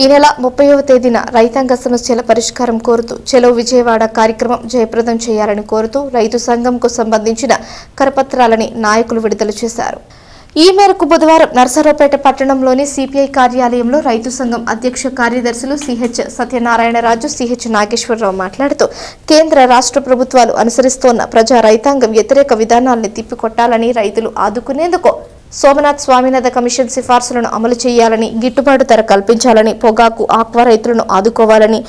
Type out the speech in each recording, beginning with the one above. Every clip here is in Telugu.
ఈ నెల 30వ తేదీన రైతాంగ సమస్యల పరిష్కారం కోరుతూ చలో విజయవాడ కార్యక్రమం జయప్రదం చేయాలని కోరుతూ రైతు సంఘంకు సంబంధించిన కరపత్రాలని నాయకులు విడుదల చేశారు. ఈ మేరకు బుధవారం నర్సరావుపేట పట్టణంలోని సిపిఐ కార్యాలయంలో రైతు సంఘం అధ్యక్ష కార్యదర్శులు సిహెచ్ సత్యనారాయణరాజు, సిహెచ్ నాగేశ్వరరావు మాట్లాడుతూ కేంద్ర రాష్ట్ర ప్రభుత్వాలు అనుసరిస్తోన్న ప్రజా రైతాంగ వ్యతిరేక విధానాలను తిప్పికొట్టాలని, రైతులు ఆదుకునేందుకు సోమనాథ్ స్వామినాథ కమిషన్ సిఫార్సులను అమలు చేయాలని, గిట్టుబాటు ధర కల్పించాలని, పొగాకు ఆక్వా రైతులను ఆదుకోవాలని,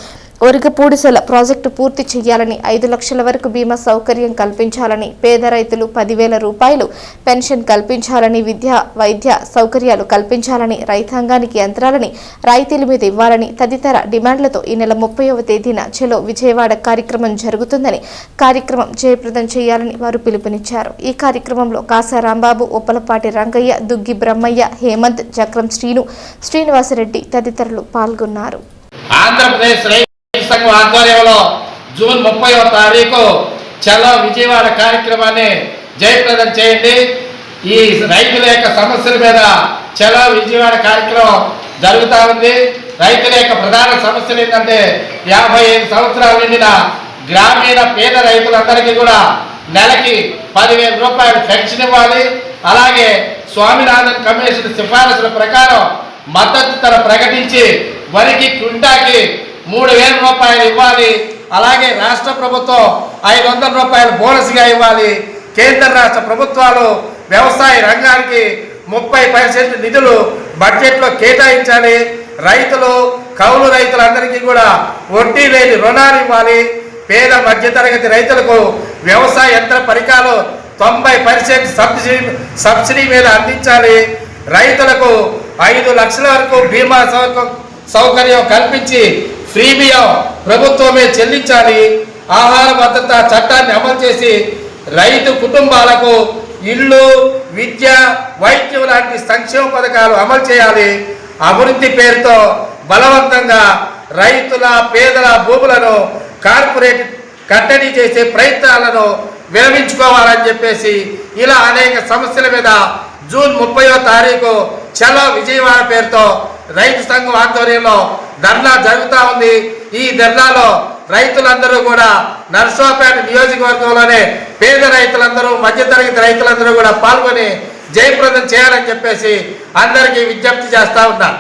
ఒరిగపూడిసెల ప్రాజెక్టు పూర్తి చేయాలని, 5 లక్షల వరకు బీమా సౌకర్యం కల్పించాలని, పేద రైతులు 10,000 రూపాయలు పెన్షన్ కల్పించాలని, విద్యా వైద్య సౌకర్యాలు కల్పించాలని, రైతాంగానికి యంత్రాలని రాయితీల మీద ఇవ్వాలని తదితర డిమాండ్లతో ఈ నెల 30వ తేదీన చలో విజయవాడ కార్యక్రమం జరుగుతుందని, కార్యక్రమం జయప్రదం చేయాలని వారు పిలుపునిచ్చారు. ఈ కార్యక్రమంలో కాసా రాంబాబు, ఉప్పలపాటి రంగయ్య, దుగ్గి బ్రహ్మయ్య, హేమంత్, చక్రం శ్రీను, శ్రీనివాసరెడ్డి తదితరులు పాల్గొన్నారు. ఆంధ్రప్రదేశ్ రైతు సంఘం ఆధ్వర్యంలో జూన్ 30వ తారీఖు చలో విజయవాడ కార్యక్రమాన్ని జయప్రదం చేయండి. ఈ రైతుల యొక్క సమస్యల మీద చలో విజయవాడ కార్యక్రమం జరుగుతూ ఉంది. రైతుల యొక్క ప్రధాన సమస్యలు ఏంటంటే 55 సంవత్సరాల నిండిన గ్రామీణ పేద రైతులందరికీ కూడా నెలకి 10,000 రూపాయలు పెన్షన్ ఇవ్వాలి. అలాగే స్వామినాథన్ కమిషన్ సిఫారసుల ప్రకారం మద్దతు ధర ప్రకటించి వరికి క్వింటాకి 3,000 రూపాయలు ఇవ్వాలి. అలాగే రాష్ట్ర ప్రభుత్వం 500 రూపాయలు బోనస్గా ఇవ్వాలి. కేంద్ర రాష్ట్ర ప్రభుత్వాలు వ్యవసాయ రంగానికి 30% నిధులు బడ్జెట్లో కేటాయించాలి. రైతులు, కౌలు రైతులందరికీ కూడా వడ్డీ లేని రుణాలు ఇవ్వాలి. పేద మధ్యతరగతి రైతులకు వ్యవసాయ యంత్ర పరికరాలు 90% సబ్సిడీ మీద అందించాలి. రైతులకు 5 లక్షల వరకు బీమా సౌకర్యం కల్పించి ఫ్రీ బియ్యం ప్రభుత్వమే చెల్లించాలి. ఆహార భద్రతా చట్టాన్ని అమలు చేసి రైతు కుటుంబాలకు ఇళ్ళు, విద్య, వైద్యం లాంటి సంక్షేమ పథకాలు అమలు చేయాలి. అభివృద్ధి పేరుతో బలవంతంగా రైతుల, పేదల భూములను కార్పొరేట్ కట్టడి చేసే ప్రయత్నాలను విరమించుకోవాలని చెప్పేసి ఇలా అనేక సమస్యల మీద జూన్ 30వ తారీఖు చలో విజయవాడ పేరుతో రైతు సంఘం ఆధ్వర్యంలో ధర్నా జరుగుతూ ఉంది. ఈ ధర్నాలో రైతులందరూ కూడా నర్సరావుపేట నియోజకవర్గంలోనే పేద రైతులందరూ, మధ్యతరగతి రైతులందరూ కూడా పాల్గొని జయప్రదం చేయాలని చెప్పేసి అందరికీ విజ్ఞప్తి చేస్తూ ఉన్నారు.